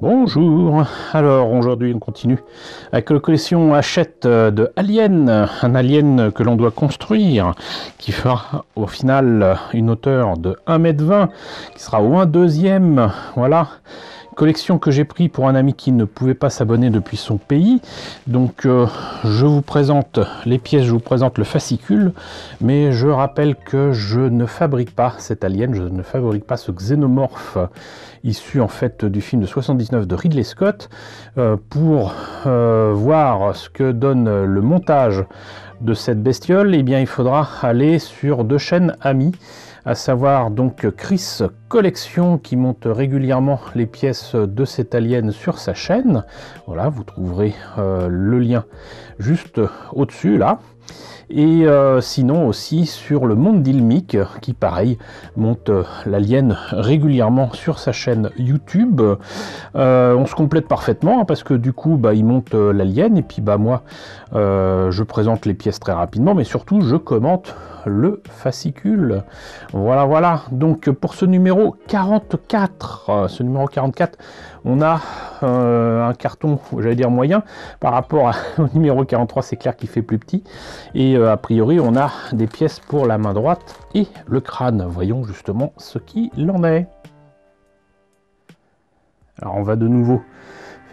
Bonjour, alors aujourd'hui on continue avec la collection Hachette de Alien, un alien que l'on doit construire, qui fera au final une hauteur de 1,20 m, qui sera au moins deuxième, voilà. Collection que j'ai pris pour un ami qui ne pouvait pas s'abonner depuis son pays. Donc je vous présente les pièces, je vous présente le fascicule, mais je rappelle que je ne fabrique pas cet alien, je ne fabrique pas ce xénomorphe issu en fait du film de 79 de Ridley Scott. Pour voir ce que donne le montage de cette bestiole, eh bien il faudra aller sur deux chaînes amies, à savoir donc Chris Collection, qui monte régulièrement les pièces de cet alien sur sa chaîne. Voilà, vous trouverez le lien juste au-dessus là. Et sinon aussi sur le monde d'Ilmic, qui pareil monte l'alien régulièrement sur sa chaîne YouTube. On se complète parfaitement hein, parce que du coup il monte l'alien et puis moi je présente les pièces très rapidement, mais surtout je commente le fascicule. Voilà, donc pour ce numéro 44, on a un carton, j'allais dire moyen, par rapport au numéro 43, c'est clair qu'il fait plus petit, et a priori on a des pièces pour la main droite et le crâne. Voyons justement ce qu'il en est. Alors on va de nouveau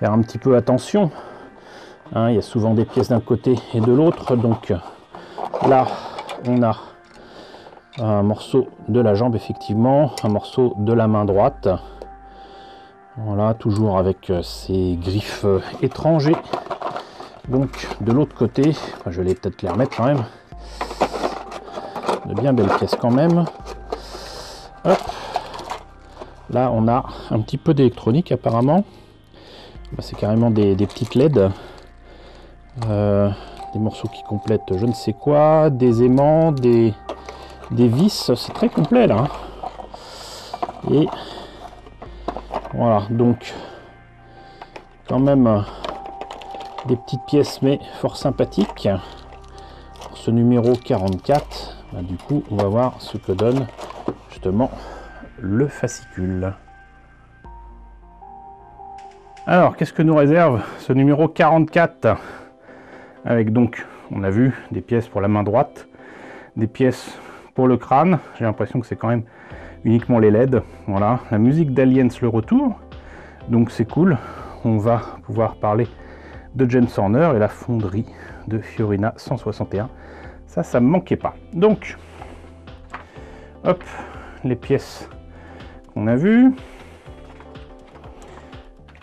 faire un petit peu attention, hein, il y a souvent des pièces d'un côté et de l'autre, donc là on a un morceau de la jambe, effectivement, un morceau de la main droite. Voilà, toujours avec ces griffes étrangers. Donc de l'autre côté, je vais peut-être les remettre quand même. De bien belles pièces quand même. Hop. Là on a un petit peu d'électronique apparemment. C'est carrément des petites LED. Des morceaux qui complètent je ne sais quoi, des aimants, des vis, c'est très complet là. Et voilà, donc quand même des petites pièces mais fort sympathiques. Pour ce numéro 44, du coup on va voir ce que donne justement le fascicule. Alors qu'est-ce que nous réserve ce numéro 44? Avec donc, on a vu, des pièces pour la main droite, des pièces pour le crâne. J'ai l'impression que c'est quand même uniquement les LED. Voilà, la musique d'Aliens le retour. Donc c'est cool. On va pouvoir parler de James Horner et la fonderie de Fiorina 161. Ça me manquait pas. Donc, hop, les pièces qu'on a vues.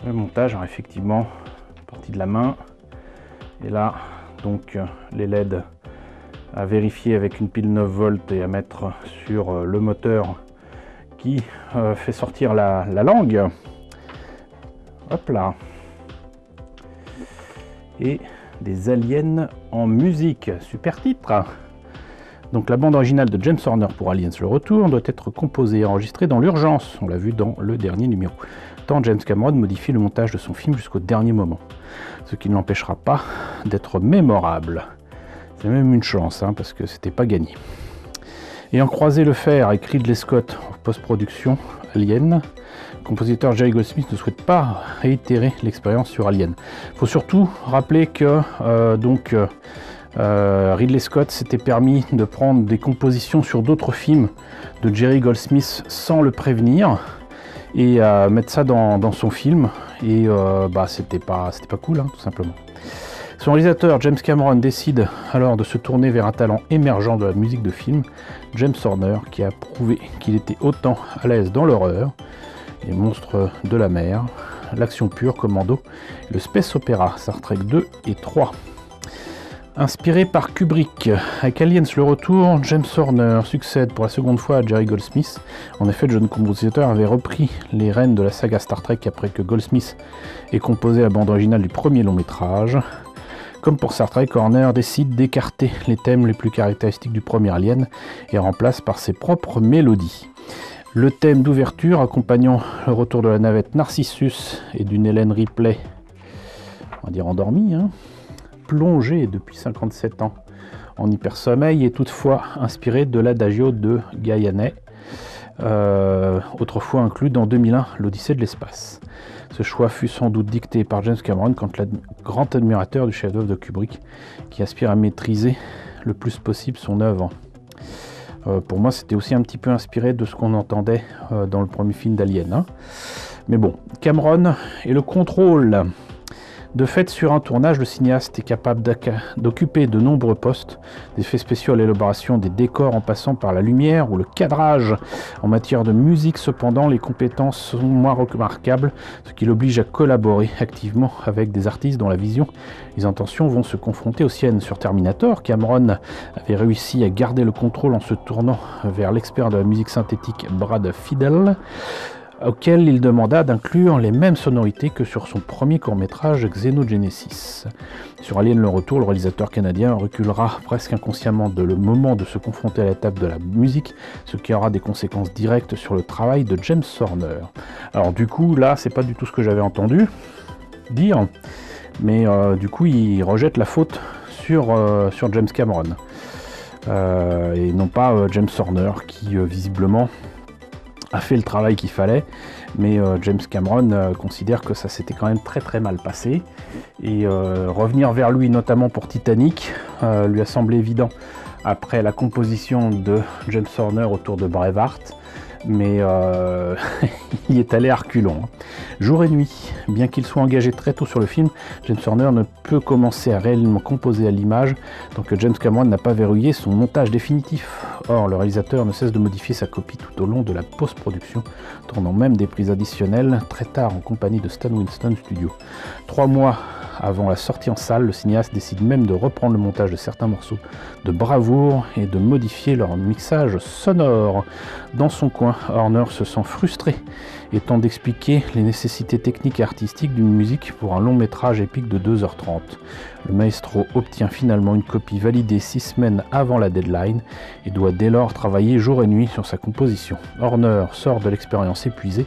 Le montage, alors effectivement, partie de la main. Et là, donc les LED à vérifier avec une pile 9 volts et à mettre sur le moteur qui fait sortir la langue. Hop là. Et des aliens en musique. Super titre. Donc la bande originale de James Horner pour Aliens le retour doit être composée et enregistrée dans l'urgence. On l'a vu dans le dernier numéro. Tant James Cameron modifie le montage de son film jusqu'au dernier moment. Ce qui ne l'empêchera pas d'être mémorable. C'est même une chance, hein, parce que c'était pas gagné. Ayant croisé le fer avec Ridley Scott en post-production Alien, le compositeur Jerry Goldsmith ne souhaite pas réitérer l'expérience sur Alien. Il faut surtout rappeler que Ridley Scott s'était permis de prendre des compositions sur d'autres films de Jerry Goldsmith sans le prévenir et mettre ça dans son film, et c'était pas cool, hein, tout simplement. Son réalisateur James Cameron décide alors de se tourner vers un talent émergent de la musique de film, James Horner, qui a prouvé qu'il était autant à l'aise dans l'horreur, les monstres de la mer, l'action pure, Commando, le space opéra, Star Trek 2 et 3. Inspiré par Kubrick, avec Aliens le retour, James Horner succède pour la seconde fois à Jerry Goldsmith. En effet, le jeune compositeur avait repris les rênes de la saga Star Trek après que Goldsmith ait composé la bande originale du premier long métrage. Comme pour Star Trek, Horner décide d'écarter les thèmes les plus caractéristiques du premier Alien et remplace par ses propres mélodies. Le thème d'ouverture accompagnant le retour de la navette Narcissus et d'une Ellen Ripley, on va dire endormie, hein, plongée depuis 57 ans en hypersommeil, est toutefois inspiré de l'adagio de Gaianet, autrefois inclus dans 2001, l'Odyssée de l'espace. Ce choix fut sans doute dicté par James Cameron, grand admirateur du chef-d'œuvre de Kubrick, qui aspire à maîtriser le plus possible son œuvre. Pour moi, c'était aussi un petit peu inspiré de ce qu'on entendait dans le premier film d'Alien. Hein. Mais bon, Cameron et le contrôle. De fait, sur un tournage, le cinéaste est capable d'occuper de nombreux postes, des effets spéciaux à l'élaboration des décors en passant par la lumière ou le cadrage. En matière de musique, cependant, les compétences sont moins remarquables, ce qui l'oblige à collaborer activement avec des artistes dont la vision et les intentions vont se confronter aux siennes. Sur Terminator, Cameron avait réussi à garder le contrôle en se tournant vers l'expert de la musique synthétique Brad Fiedel, auquel il demanda d'inclure les mêmes sonorités que sur son premier court-métrage Xenogenesis. Sur Alien le Retour, le réalisateur canadien reculera presque inconsciemment le moment de se confronter à l'étape de la musique, ce qui aura des conséquences directes sur le travail de James Horner. Alors du coup, là, c'est pas du tout ce que j'avais entendu dire, mais du coup, il rejette la faute sur James Cameron, et non pas James Horner, qui visiblement a fait le travail qu'il fallait, mais James Cameron considère que ça s'était quand même très très mal passé, et revenir vers lui notamment pour Titanic lui a semblé évident après la composition de James Horner autour de Braveheart, mais il est allé à reculons. Jour et nuit, bien qu'il soit engagé très tôt sur le film, James Horner ne peut commencer à réellement composer à l'image tant que James Cameron n'a pas verrouillé son montage définitif. Or, le réalisateur ne cesse de modifier sa copie tout au long de la post-production, tournant même des prises additionnelles très tard en compagnie de Stan Winston Studio. 3 mois avant la sortie en salle, le cinéaste décide même de reprendre le montage de certains morceaux de bravoure et de modifier leur mixage sonore. Dans son coin, Horner se sent frustré et tente d'expliquer les nécessités techniques et artistiques d'une musique pour un long métrage épique de 2h30. Le maestro obtient finalement une copie validée 6 semaines avant la deadline et doit dès lors travailler jour et nuit sur sa composition. Horner sort de l'expérience épuisé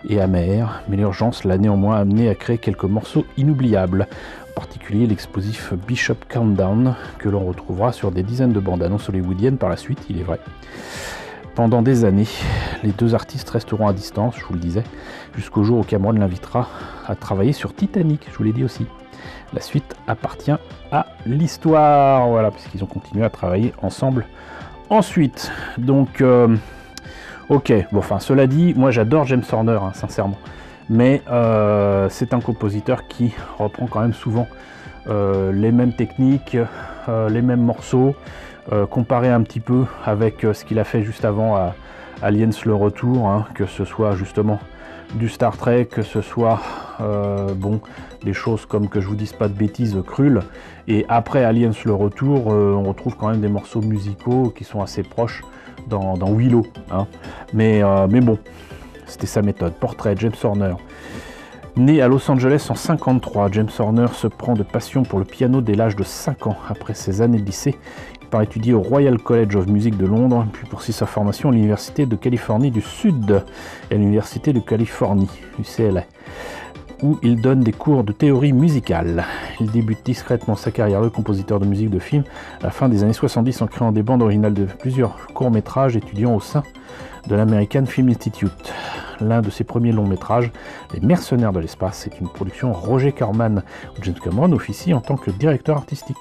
et amer, mais l'urgence l'a néanmoins amené à créer quelques morceaux inoubliables, en particulier l'explosif Bishop Countdown, que l'on retrouvera sur des dizaines de bandes annonces hollywoodiennes par la suite, il est vrai. Pendant des années, les deux artistes resteront à distance, je vous le disais, jusqu'au jour où Cameron l'invitera à travailler sur Titanic, je vous l'ai dit aussi. La suite appartient à l'histoire, voilà, puisqu'ils ont continué à travailler ensemble ensuite. Donc, ok, bon, enfin, cela dit, moi j'adore James Horner, hein, sincèrement. Mais c'est un compositeur qui reprend quand même souvent les mêmes techniques, les mêmes morceaux, comparé un petit peu avec ce qu'il a fait juste avant à Aliens le Retour, hein, que ce soit justement du Star Trek, que ce soit bon, des choses comme, que je vous dise pas de bêtises, Krull. Et après Aliens le Retour, on retrouve quand même des morceaux musicaux qui sont assez proches dans Willow, hein. Mais bon, c'était sa méthode. Portrait, James Horner. Né à Los Angeles en 1953, James Horner se prend de passion pour le piano dès l'âge de 5 ans. Après ses années de lycée, il part étudier au Royal College of Music de Londres, puis poursuit sa formation à l'Université de Californie du Sud et à l'Université de Californie, UCLA, où il donne des cours de théorie musicale. Il débute discrètement sa carrière de compositeur de musique de film à la fin des années 70 en créant des bandes originales de plusieurs courts-métrages étudiants au sein de l'American Film Institute. L'un de ses premiers longs métrages, Les Mercenaires de l'espace, est une production Roger Corman, où James Cameron officie en tant que directeur artistique.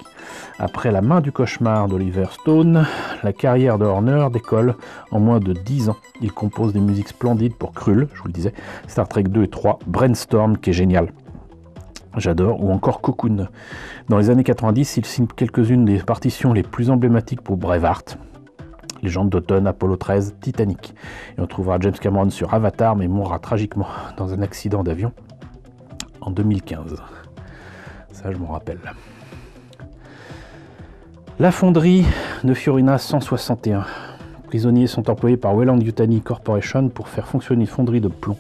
Après La main du cauchemar d'Oliver Stone, la carrière de Horner décolle en moins de 10 ans. Il compose des musiques splendides pour Krull, je vous le disais, Star Trek 2 et 3, Brainstorm, qui est génial, j'adore, ou encore Cocoon. Dans les années 90, il signe quelques-unes des partitions les plus emblématiques pour Braveheart, Légende d'automne, Apollo 13, Titanic. Et on trouvera James Cameron sur Avatar, mais mourra tragiquement dans un accident d'avion en 2015. Ça, je m'en rappelle. La fonderie de Fiorina 161. Prisonniers sont employés par Weyland-Yutani Corporation pour faire fonctionner une fonderie de plomb.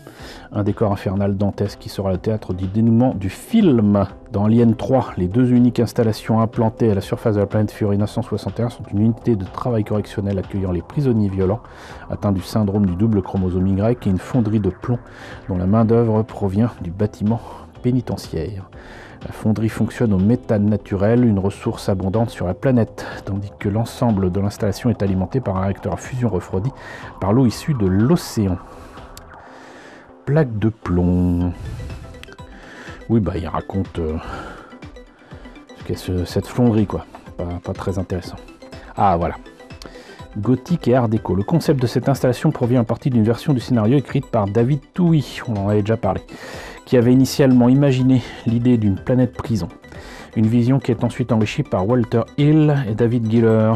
Un décor infernal dantesque qui sera le théâtre du dénouement du film. Dans Alien 3, les deux uniques installations implantées à la surface de la planète Fiorina 161 sont une unité de travail correctionnel accueillant les prisonniers violents atteints du syndrome du double chromosome Y et une fonderie de plomb dont la main-d'œuvre provient du bâtiment pénitentiaire. La fonderie fonctionne au méthane naturel, une ressource abondante sur la planète, tandis que l'ensemble de l'installation est alimenté par un réacteur à fusion refroidi par l'eau issue de l'océan. Plaque de plomb. Oui, bah il raconte ce qu'est cette fonderie, quoi. Pas très intéressant. Ah, voilà. Gothique et art déco. Le concept de cette installation provient en partie d'une version du scénario écrite par David Twohy, on en avait déjà parlé, qui avait initialement imaginé l'idée d'une planète prison. Une vision qui est ensuite enrichie par Walter Hill et David Giller,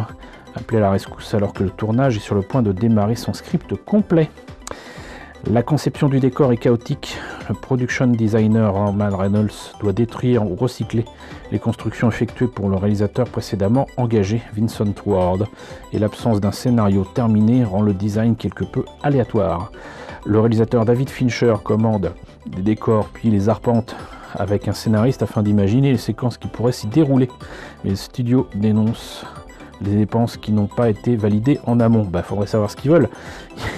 appelé à la rescousse alors que le tournage est sur le point de démarrer son script complet. La conception du décor est chaotique. Le production designer Norman Reynolds doit détruire ou recycler les constructions effectuées pour le réalisateur précédemment engagé, Vincent Ward, et l'absence d'un scénario terminé rend le design quelque peu aléatoire. Le réalisateur David Fincher commande des décors puis les arpente avec un scénariste afin d'imaginer les séquences qui pourraient s'y dérouler. Mais le studio dénonce les dépenses qui n'ont pas été validées en amont. Faudrait savoir ce qu'ils veulent.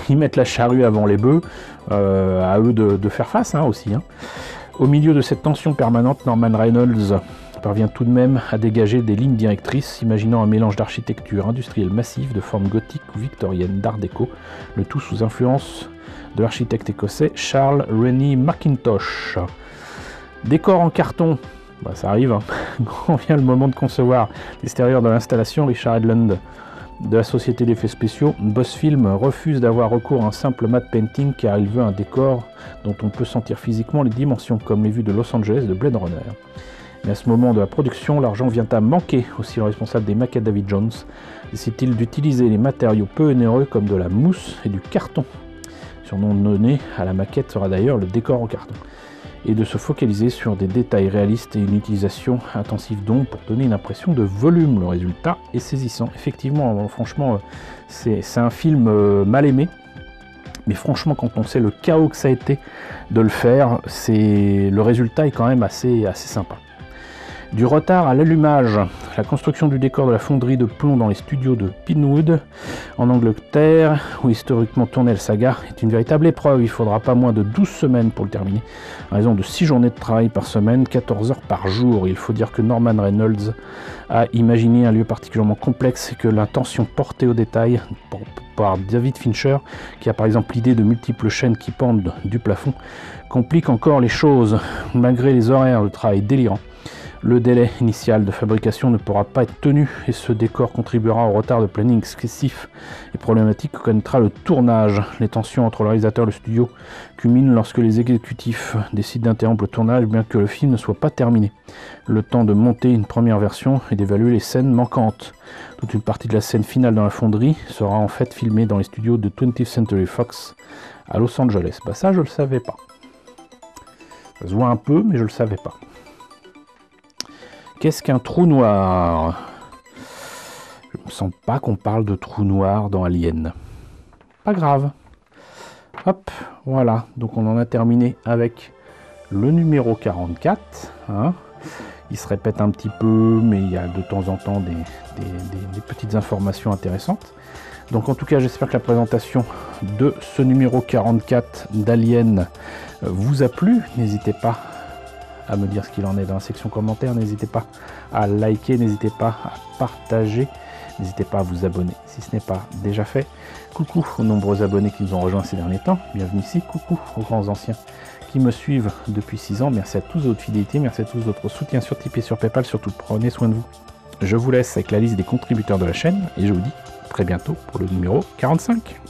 Ils mettent la charrue avant les bœufs, à eux de faire face aussi. Au milieu de cette tension permanente, Norman Reynolds parvient tout de même à dégager des lignes directrices, imaginant un mélange d'architecture industrielle massive, de forme gothique ou victorienne, d'art déco, le tout sous influence de l'architecte écossais Charles Rennie Mackintosh. Décor en carton. Ça arrive, Quand vient le moment de concevoir l'extérieur de l'installation, Richard Edlund de la société d'effets spéciaux Boss Film refuse d'avoir recours à un simple matte painting car il veut un décor dont on peut sentir physiquement les dimensions, comme les vues de Los Angeles de Blade Runner. Mais à ce moment de la production, l'argent vient à manquer. Aussi le responsable des maquettes David Jones décide-t-il d'utiliser les matériaux peu onéreux comme de la mousse et du carton. Surnom donné à la maquette sera d'ailleurs le décor en carton. Et de se focaliser sur des détails réalistes et une utilisation intensive d'ombre pour donner une impression de volume. Le résultat est saisissant. Effectivement, franchement, c'est un film mal aimé. Mais franchement, quand on sait le chaos que ça a été de le faire, le résultat est quand même assez sympa. Du retard à l'allumage. La construction du décor de la fonderie de plomb dans les studios de Pinewood, en Angleterre, où historiquement tournait le saga, est une véritable épreuve. Il faudra pas moins de 12 semaines pour le terminer, à raison de 6 journées de travail par semaine, 14 heures par jour. Il faut dire que Norman Reynolds a imaginé un lieu particulièrement complexe et que l'intention portée au détail par David Fincher, qui a par exemple l'idée de multiples chaînes qui pendent du plafond, complique encore les choses. Malgré les horaires de travail délirants, le délai initial de fabrication ne pourra pas être tenu et ce décor contribuera au retard de planning excessif et problématique que connaîtra le tournage. Les tensions entre le réalisateur et le studio culminent lorsque les exécutifs décident d'interrompre le tournage bien que le film ne soit pas terminé. Le temps de monter une première version et d'évaluer les scènes manquantes. Toute une partie de la scène finale dans la fonderie sera en fait filmée dans les studios de 20th Century Fox à Los Angeles. Ça je le savais pas. Ça se voit un peu mais je le savais pas. Qu'est-ce qu'un trou noir? Je ne sens pas qu'on parle de trou noir dans Alien. Pas grave. Hop, voilà. Donc on en a terminé avec le numéro 44. Il se répète un petit peu, mais il y a de temps en temps des petites informations intéressantes. Donc en tout cas, j'espère que la présentation de ce numéro 44 d'Alien vous a plu. N'hésitez pas à me dire ce qu'il en est dans la section commentaires. N'hésitez pas à liker, n'hésitez pas à partager, n'hésitez pas à vous abonner si ce n'est pas déjà fait. Coucou aux nombreux abonnés qui nous ont rejoints ces derniers temps. Bienvenue ici. Coucou aux grands anciens qui me suivent depuis 6 ans. Merci à tous de votre fidélité, merci à tous de votre soutien sur Tipeee et sur Paypal. Surtout, prenez soin de vous. Je vous laisse avec la liste des contributeurs de la chaîne et je vous dis à très bientôt pour le numéro 45.